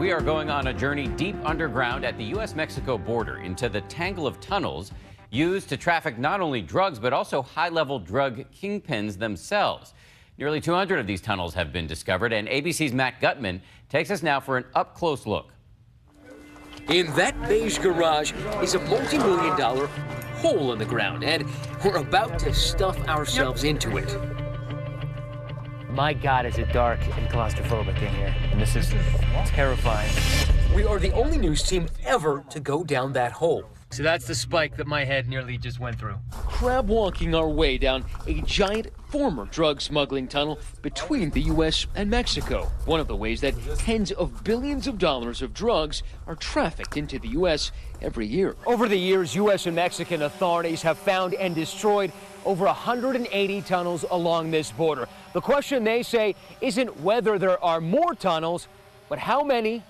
we are going on a journey deep underground at the U.S.-Mexico border into the tangle of tunnels used to traffic not only drugs, but also high-level drug kingpins themselves. Nearly 200 of these tunnels have been discovered, and ABC's Matt Gutman takes us now for an up-close look. In that beige garage is a multi-million-dollar hole in the ground, and we're about to stuff ourselves into it. My God, is it dark and claustrophobic in here, and this is terrifying. We are the only news team ever to go down that hole. So that's the spike that my head nearly just went through. Crab walking our way down a giant former drug smuggling tunnel between the U.S. and Mexico. One of the ways that tens of billions of dollars of drugs are trafficked into the U.S. every year. Over the years, U.S. and Mexican authorities have found and destroyed over 180 tunnels along this border. The question, they say, isn't whether there are more tunnels, but how many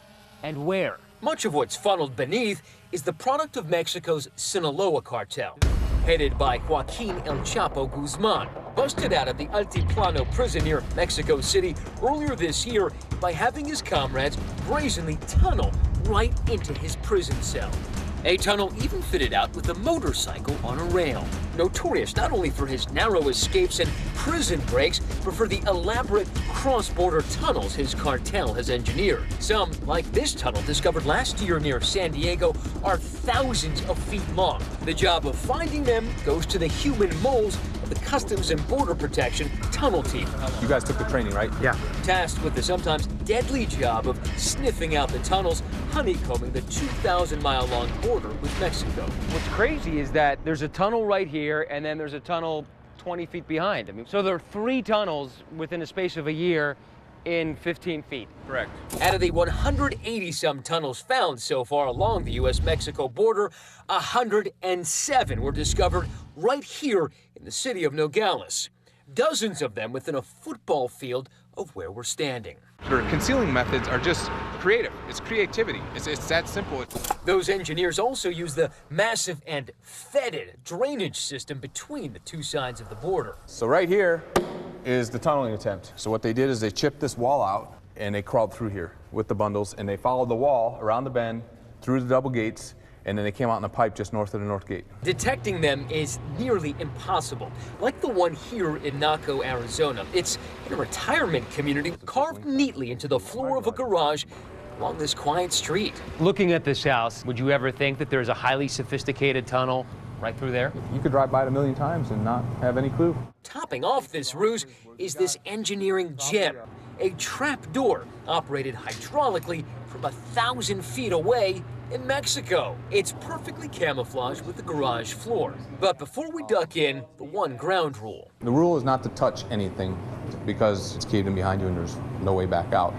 and where. Much of what's funneled beneath is the product of Mexico's Sinaloa cartel, headed by Joaquin El Chapo Guzman, busted out of the Altiplano prison near Mexico City earlier this year by having his comrades brazenly tunnel right into his prison cell. A tunnel even fitted out with a motorcycle on a rail. Notorious not only for his narrow escapes and prison breaks, but for the elaborate cross-border tunnels his cartel has engineered. Some, like this tunnel discovered last year near San Diego, are thousands of feet long. The job of finding them goes to the human moles of the Customs and Border Protection tunnel team. You guys took the training, right? Yeah. Tasked with the sometimes deadly job of sniffing out the tunnels, honeycombing the 2,000-mile-long border with Mexico. What's crazy is that there's a tunnel right here, and then there's a tunnel 20 feet behind. I mean, so there are 3 tunnels within a space of a year in 15 feet. Correct. Out of the 180-some tunnels found so far along the U.S.-Mexico border, 107 were discovered right here in the city of Nogales. Dozens of them within a football field of where we're standing. Their concealing methods are just creative. It's creativity. It's that simple. Those engineers also use the massive and fetid drainage system between the two sides of the border. So right here is the tunneling attempt. So what they did is they chipped this wall out and they crawled through here with the bundles, and they followed the wall around the bend through the double gates, and then they came out in a pipe just north of the north gate. Detecting them is nearly impossible. Like the one here in Naco, Arizona. It's in a retirement community carved neatly into the floor of a garage along this quiet street. Looking at this house, would you ever think that there's a highly sophisticated tunnel right through there? You could drive by it a million times and not have any clue. Topping off this ruse is this engineering gem, a trap door operated hydraulically from 1,000 feet away in Mexico. It's perfectly camouflaged with the garage floor. But before we duck in, the one ground rule. The rule is not to touch anything because it's caved in behind you and there's no way back out.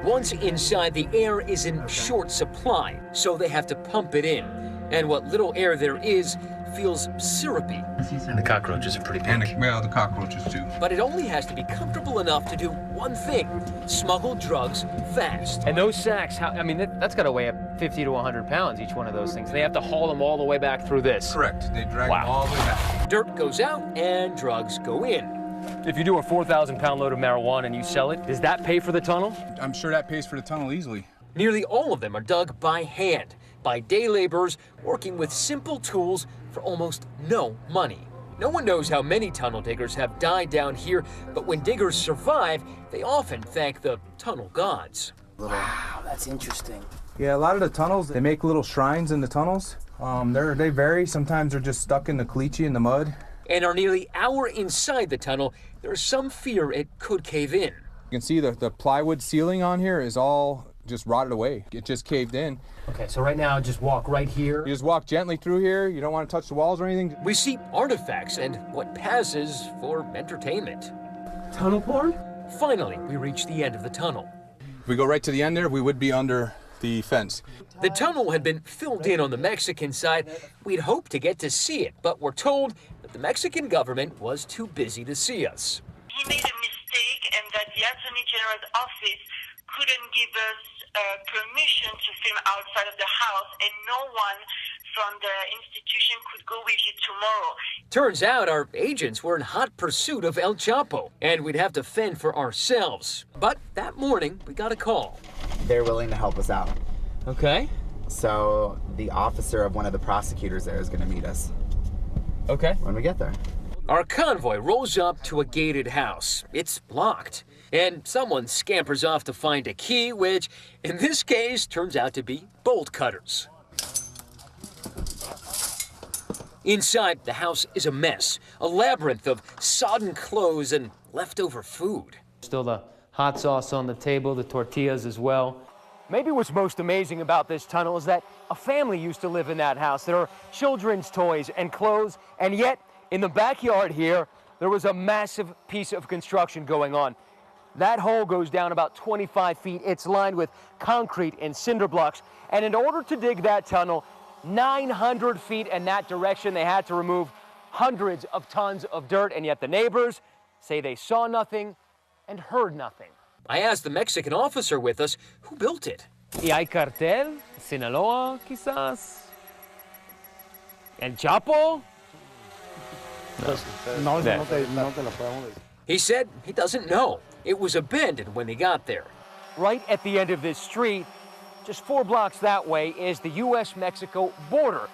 Once inside, the air is in short supply, so they have to pump it in. And what little air there is feels syrupy. And the cockroaches are pretty big. Well, the cockroaches too. But it only has to be comfortable enough to do one thing: smuggle drugs fast. And those sacks, I mean, that's got to weigh up 50 to 100 pounds, each one of those things. They have to haul them all the way back through this. Correct. They drag them all the way back. Dirt goes out and drugs go in. If you do a 4,000-pound load of marijuana and you sell it, does that pay for the tunnel? I'm sure that pays for the tunnel easily. Nearly all of them are dug by hand, by day laborers working with simple tools for almost no money. No one knows how many tunnel diggers have died down here, but when diggers survive, they often thank the tunnel gods. Wow, that's interesting. Yeah, a lot of the tunnels, they make little shrines in the tunnels. They vary. Sometimes they're just stuck in the caliche in the mud. And our nearly hour inside the tunnel, there's some fear it could cave in. You can see the plywood ceiling on here is all just rotted away. It just caved in. Okay, so right now, just walk right here. You just walk gently through here. You don't want to touch the walls or anything. We see artifacts and what passes for entertainment. Tunnel porn? Finally, we reach the end of the tunnel. If we go right to the end there, we would be under the fence. The tunnel had been filled in on the Mexican side. We'd hoped to get to see it, but we're told that the Mexican government was too busy to see us. He made a mistake, and that the Attorney General's office couldn't give us permission to film outside of the house, and no one from the institution could go with you tomorrow. Turns out our agents were in hot pursuit of El Chapo, and we'd have to fend for ourselves. But that morning, we got a call. they're willing to help us out. Okay. So the officer of one of the prosecutors there is going to meet us. Okay. When we get there. Our convoy rolls up to a gated house. It's locked. And someone scampers off to find a key, which, in this case, turns out to be bolt cutters. Inside, the house is a mess, a labyrinth of sodden clothes and leftover food. Still the hot sauce on the table, the tortillas as well. Maybe what's most amazing about this tunnel is that a family used to live in that house. There are children's toys and clothes, and yet in the backyard here, there was a massive piece of construction going on. That hole goes down about 25 feet. It's lined with concrete and cinder blocks. And in order to dig that tunnel, 900 feet in that direction, they had to remove hundreds of tons of dirt, and yet the neighbors say they saw nothing and heard nothing. I asked the Mexican officer with us who built it. ¿Y hay cartel? Sinaloa, quizás? El Chapo? He said he doesn't know. It was abandoned when they got there. Right at the end of this street, just 4 blocks that way, is the U.S.-Mexico border.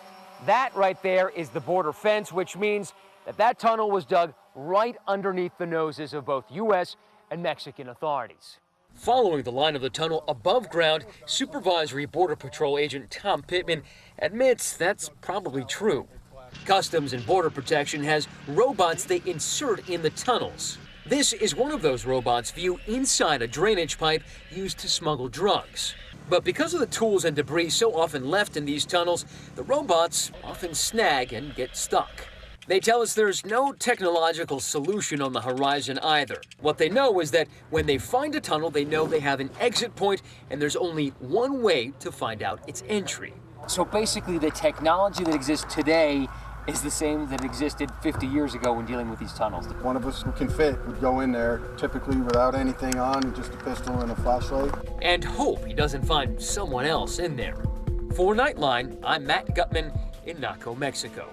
That right there is the border fence, which means that that tunnel was dug right underneath the noses of both U.S. and Mexican authorities. Following the line of the tunnel above ground, Supervisory Border Patrol Agent Tom Pittman admits that's probably true. Customs and Border Protection has robots they insert in the tunnels. This is one of those robots viewed inside a drainage pipe used to smuggle drugs. But because of the tools and debris so often left in these tunnels, the robots often snag and get stuck. They tell us there's no technological solution on the horizon either. What they know is that when they find a tunnel, they know they have an exit point, and there's only one way to find out its entry. So basically, the technology that exists today is the same that existed 50 years ago when dealing with these tunnels. One of us who can fit would go in there, typically without anything on, just a pistol and a flashlight. And hope he doesn't find someone else in there. For Nightline, I'm Matt Gutman in Naco, Mexico.